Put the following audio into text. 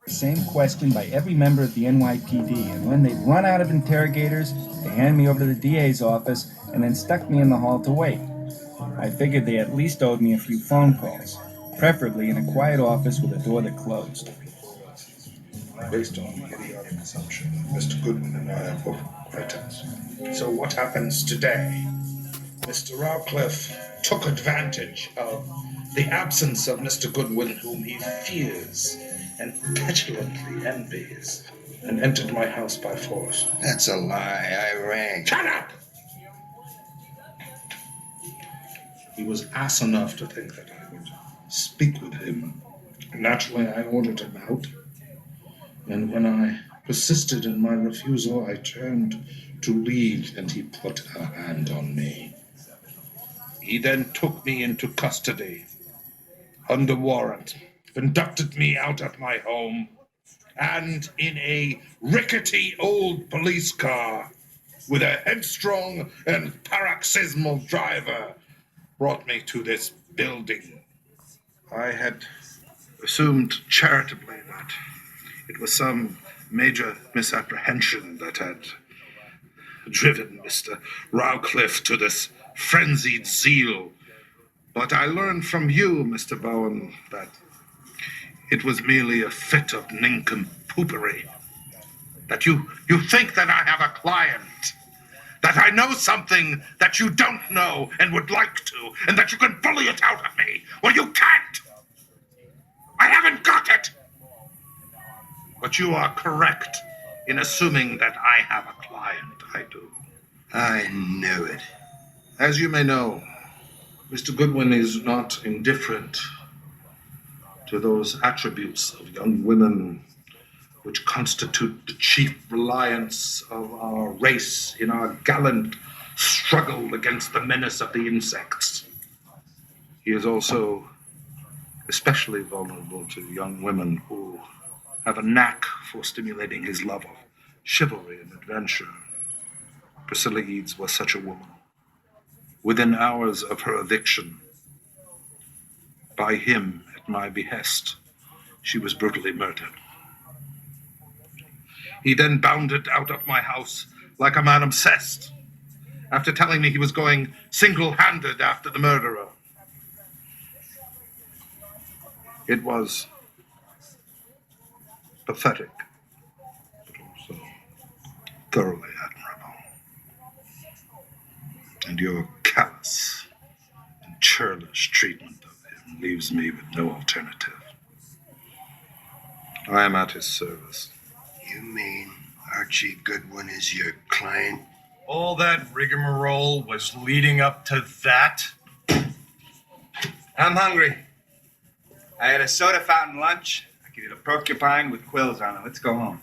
Same question by every member of the NYPD, and when they'd run out of interrogators, they handed me over to the DA's office and then stuck me in the hall to wait. I figured they at least owed me a few phone calls, preferably in a quiet office with a door that closed. Based on the idiotic assumption that Mr. Goodwin and I are both cretins. So what happens today? Mr. Rawcliffe took advantage of the absence of Mr. Goodwin, whom he fears and petulantly envies, and entered my house by force. That's a lie. I rang. Shut up! He was ass enough to think that I would speak with him. Naturally, I ordered him out. And when I persisted in my refusal, I turned to leave, and he put a hand on me. He then took me into custody, under warrant, conducted me out of my home, and in a rickety old police car, with a headstrong and paroxysmal driver, brought me to this building. I had assumed charitably that it was some major misapprehension that had driven Mr. Rawcliffe to this frenzied zeal. But I learned from you, Mr. Bowen, that it was merely a fit of nincompoopery. That you think that I have a client, that I know something that you don't know and would like to, and that you can bully it out of me. Well, you can't. I haven't got it. But you are correct in assuming that I have a client. I do. I knew it. As you may know, Mr. Goodwin is not indifferent to those attributes of young women which constitute the chief reliance of our race in our gallant struggle against the menace of the insects. He is also especially vulnerable to young women who have a knack for stimulating his love of chivalry and adventure. Priscilla Eads was such a woman. Within hours of her eviction, by him at my behest, she was brutally murdered. He then bounded out of my house like a man obsessed, after telling me he was going single-handed after the murderer. It was pathetic, but also thoroughly admirable. And your callous and churlish treatment of him leaves me with no alternative. I am at his service. You mean Archie Goodwin is your client? All that rigmarole was leading up to that? I'm hungry. I had a soda fountain lunch. I could eat a porcupine with quills on it. Let's go home.